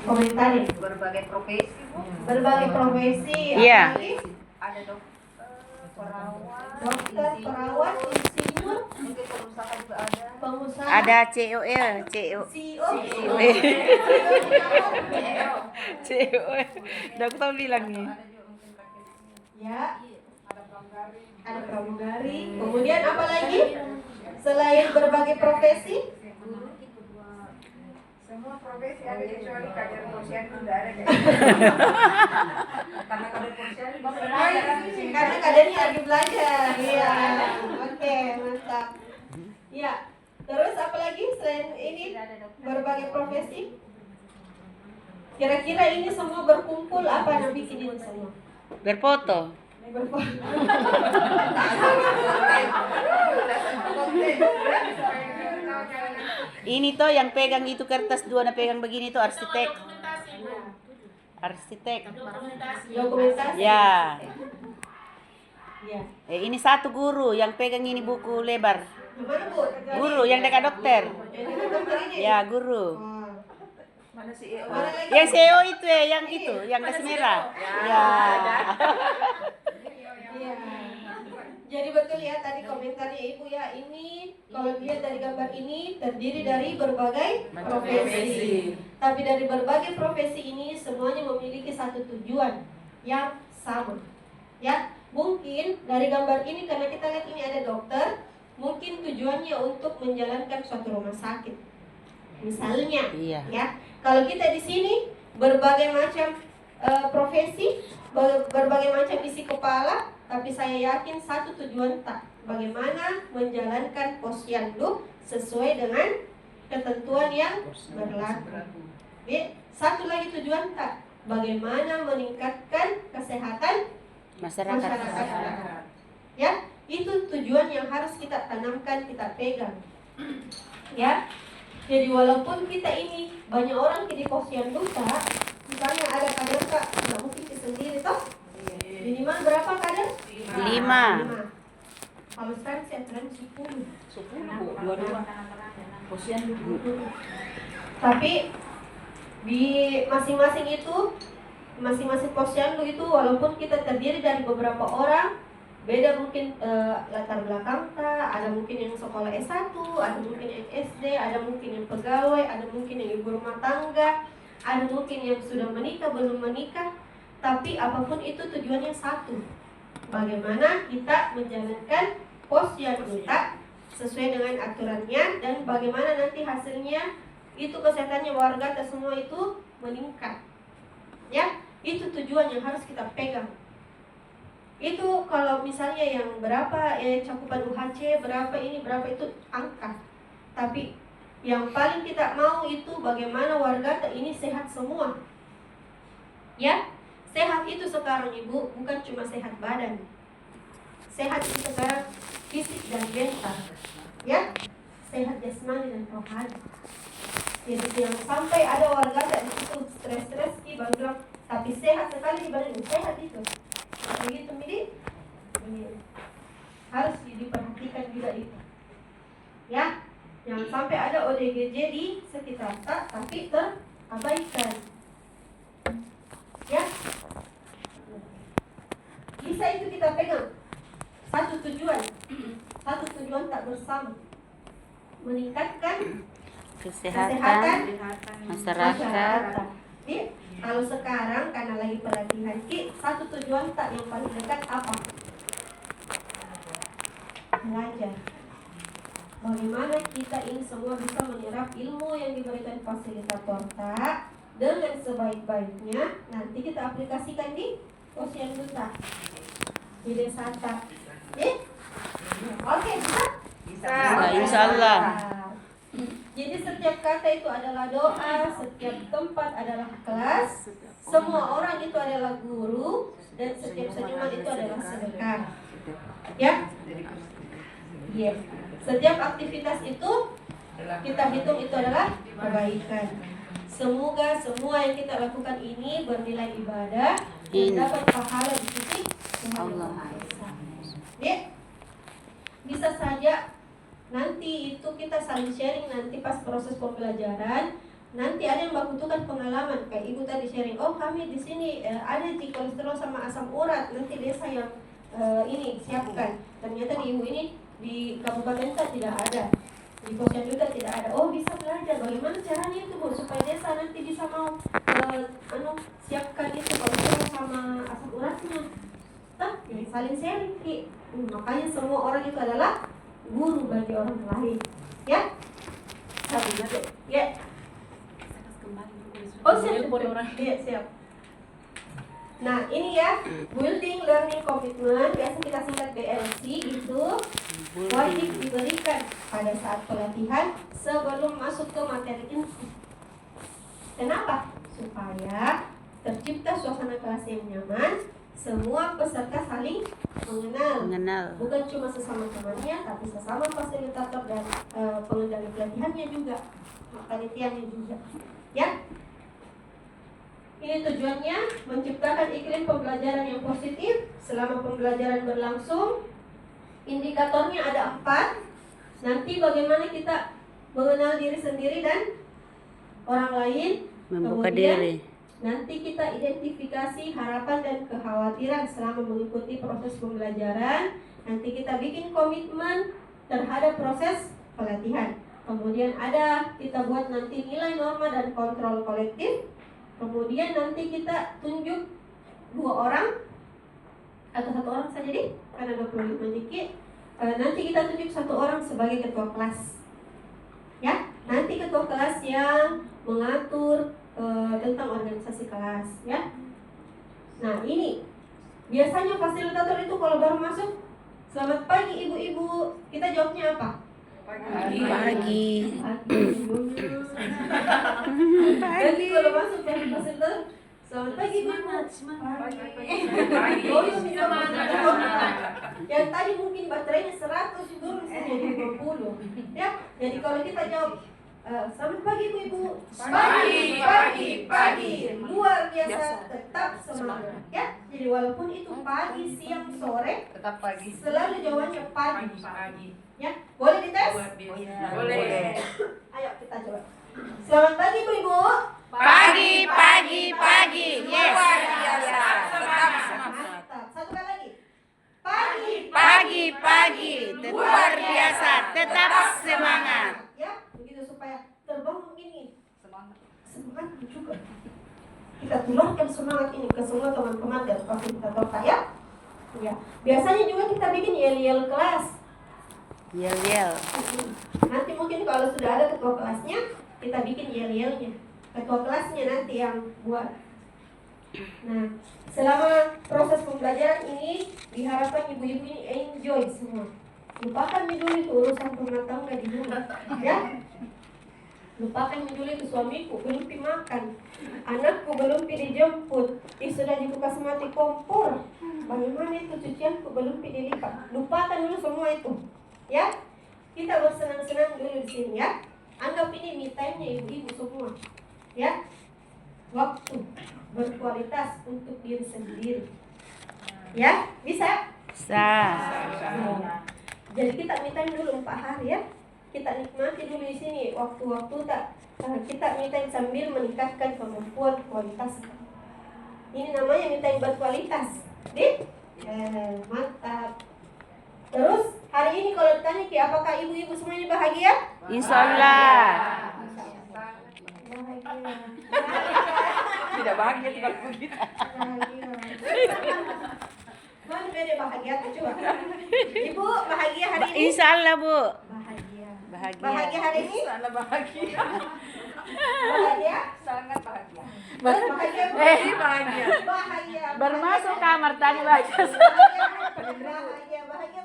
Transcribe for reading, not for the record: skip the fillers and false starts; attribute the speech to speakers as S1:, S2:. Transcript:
S1: Komentarin.
S2: Berbagai profesi, Bu.
S1: Berbagai profesi.
S3: Iya.
S1: Apalagi?
S2: Ada perawat,
S1: Dokter, perawat, insinyur,
S2: mungkin pengusaha juga ada.
S3: Ada
S1: pengusaha.
S3: CEO.
S1: CEO.
S3: CEO. Dokter bilang nih.
S2: Ada juga mungkin kakek.
S1: Ya,
S2: Ada pramugari.
S1: ada pramugari. Kemudian apa lagi? Selain berbagai profesi,
S2: Semua profesi ada kecuali kader posyandu tidak ada kayak karena kader posyandu
S1: karena kadernya lagi belajar. Iya. Oke, mantap. Ya. Terus apa lagi selain ini berbagai profesi? Kira-kira ini semua berkumpul apa yang bikin ini semua?
S3: Berfoto. Ini toh yang pegang itu kertas dua, na pegang begini tuh arsitek.
S1: Dokumentasi.
S3: Ya.
S1: Ya.
S3: Ini satu guru yang pegang ini buku lebar.
S1: Gimana, Bu?
S3: Guru yang dekat dokter.
S1: Yang dekat dokter ini?
S3: Ya, guru.
S1: Oh.
S2: mana sih
S1: Mana lagi?
S3: Yang CEO itu yang itu, yang gas merah. Ya.
S1: Iya. Jadi betul ya tadi komentarnya Ibu ya, ini kalau dilihat dari gambar ini terdiri dari berbagai profesi. Tapi dari berbagai profesi ini semuanya memiliki satu tujuan yang sama. Ya, mungkin dari gambar ini karena kita lihat ini ada dokter, mungkin tujuannya untuk menjalankan suatu rumah sakit. Misalnya,
S3: Iya.
S1: ya. Kalau kita di sini berbagai macam profesi, berbagai macam isi kepala, tapi saya yakin satu tujuan tak, bagaimana menjalankan posyandu sesuai dengan ketentuan yang berlaku. Satu lagi tujuan tak, bagaimana meningkatkan kesehatan
S3: Masyarakat.
S1: Ya, itu tujuan yang harus kita tanamkan, kita pegang. Ya. Jadi walaupun kita ini banyak orang di posyandu tak, misalnya ada kader Kak, nggak mungkin sendiri toh. Minimal berapa kader?
S3: 5.
S1: Kalau sekarang saya tren 10.
S2: 10 dua-dua posyandu.
S1: Tapi di masing-masing itu, masing-masing posyandu itu walaupun kita terdiri dari beberapa orang, beda mungkin latar belakang ada mungkin yang sekolah S1, ada mungkin yang SD, ada mungkin yang pegawai, ada mungkin yang ibu rumah tangga, ada mungkin yang sudah menikah, belum menikah. Tapi apapun itu tujuannya satu, bagaimana kita menjalankan posyandu kita sesuai dengan aturannya, dan bagaimana nanti hasilnya itu kesehatannya warga dan semua itu meningkat. Ya, itu tujuan yang harus kita pegang. Itu kalau misalnya yang berapa cakupan UHC, berapa ini, berapa itu angka. Tapi yang paling kita mau itu bagaimana warga ini sehat semua. Ya, sehat itu sekarang Ibu bukan cuma sehat badan. Sehat itu sekarang fisik dan mental. Ya, sehat jasmani dan rohani. Jadi jangan sampai ada warga itu stres-stres bilang, tapi sehat sekali di badan, sehat itu. Begitu ini harus diperhatikan juga itu. Ya, jangan sampai ada ODGJ di sekitar tak, tapi terabaikan. Ya, bisa itu kita pegang satu tujuan tak bersama, meningkatkan kesehatan masyarakat. Jadi, kalau sekarang karena lagi pelatihan satu tujuan tak yang paling dekat apa? Belajar. Bagaimana kita ini semua bisa menyerap ilmu yang diberikan fasilitator tak dengan sebaik-baiknya, nanti kita aplikasikan di posyandu tak, di desa tak. Oke, bisa?
S2: Bisa.
S3: Insya Allah.
S1: Jadi setiap kata itu adalah doa, setiap tempat adalah kelas, semua orang itu adalah guru, dan setiap senyuman itu adalah sedekah. Ya? Yes. Setiap aktivitas itu kita hitung itu adalah kebaikan. Semoga semua yang kita lakukan ini bernilai ibadah dan dapat pahala di sisi Allah. Ya? Bisa saja nanti itu kita saling sharing nanti pas proses pembelajaran, nanti ada yang membutuhkan pengalaman kayak ibu tadi sharing, oh kami di sini ada di kolesterol sama asam urat, nanti desa yang ini siapkan. Ternyata di ibu ini di kabupaten kita tidak ada, di posyandu juga tidak ada. Oh bisa belajar bagaimana caranya itu Bu supaya desa nanti bisa mau siapkan itu kolesterol sama asam uratnya. Jadi saling sharing Ki. Makanya semua orang itu adalah guru bagi orang lain. Ya. Ya. Oh siap. Iya siap. Nah ini ya, building learning commitment, biasa kita singkat BLC itu wajib diberikan pada saat pelatihan sebelum masuk ke materi inti. Kenapa? Supaya tercipta suasana kelas yang nyaman, semua peserta saling mengenal. Bukan cuma sesama temannya, tapi sesama fasilitator dan pengendali pelatihannya juga, panitianya juga. Ya. Ini tujuannya menciptakan iklim pembelajaran yang positif selama pembelajaran berlangsung. Indikatornya ada 4. Nanti bagaimana kita mengenal diri sendiri dan orang lain.
S3: Membuka
S1: Kemudian,
S3: diri.
S1: nanti kita identifikasi harapan dan kekhawatiran selama mengikuti proses pembelajaran. Nanti kita bikin komitmen terhadap proses pelatihan. Kemudian kita buat nanti nilai norma dan kontrol kolektif. Kemudian nanti kita tunjuk 2 orang atau 1 orang saja deh, karena 25 dikit. Nanti kita tunjuk 1 orang sebagai ketua kelas. Ya, nanti ketua kelas yang mengatur tentang organisasi kelas, ya. Nah, ini biasanya fasilitator itu kalau baru masuk, selamat pagi ibu-ibu, kita jawabnya apa?
S3: Pagi.
S1: Jadi kalau masuk dari fasilitator, selamat pagi ibu-ibu. Oh, yang tadi mungkin baterainya 100 turun jadi 20. Ya, jadi kalau kita jawab selamat pagi ibu-ibu. Pagi. Luar biasa, tetap semangat. Ya, jadi walaupun itu pagi, siang, sore,
S2: Tetap pagi.
S1: selalu jawabannya pagi. Ya, boleh dites?
S2: Boleh.
S1: Ayo kita coba. Selamat pagi ibu-ibu.
S3: Pagi. Yes.
S2: Luar biasa. Tetap semangat.
S1: Mantap. Satu kali lagi. Pagi.
S3: Pagi. Luar biasa. Tetap semangat.
S1: Ya, begitu supaya terbangun ini semangat juga. Kita tularkan semangat ini ke semua teman-teman dan fasilitator ya. Ya, biasanya juga kita bikin yel-yel kelas.
S3: Yel.
S1: Nanti mungkin kalau sudah ada ketua kelasnya, kita bikin yel-yelnya. Ketua kelasnya nanti yang buat. Nah, selama proses pembelajaran ini diharapkan ibu-ibu ini enjoy semua. Lupakan dulu itu urusan rumah tangga di rumah, ya. Lupakan dulu itu suamiku belum pi makan, anakku belum pi dijemput, sudah dikupas mati kompor. Bagaimana itu cucianku belum pi dilipat. Lupakan dulu semua itu, ya. Kita bersenang-senang dulu di sini, ya. Anggap ini me time-nya ibu-ibu semua, ya. Waktu berkualitas untuk diri sendiri, ya. Bisa? Jadi kita me time dulu 4 hari, ya. Kita nikmati dulu di sini waktu-waktu kita me time sambil meningkatkan kemampuan kualitas. Ini namanya me time berkualitas. Mantap. Terus hari ini kalau ditanya apakah ibu-ibu semuanya bahagia?
S3: Insyaallah.
S1: Bahagia.
S2: Tidak bahagia kalau begitu.
S1: Bahagia. Mana beda bahagia tuh coba. Ibu bahagia hari ini?
S3: Insyaallah, Bu.
S1: Bahagia.
S3: Bahagia.
S1: Hari ini?
S2: Sangat bahagia.
S1: Bahagia?
S2: Sangat bahagia.
S1: Bahagia.
S2: Bahagia.
S1: Bahagia.
S3: Baru masuk kamar tadi baca.
S1: Bahagia. Bahagia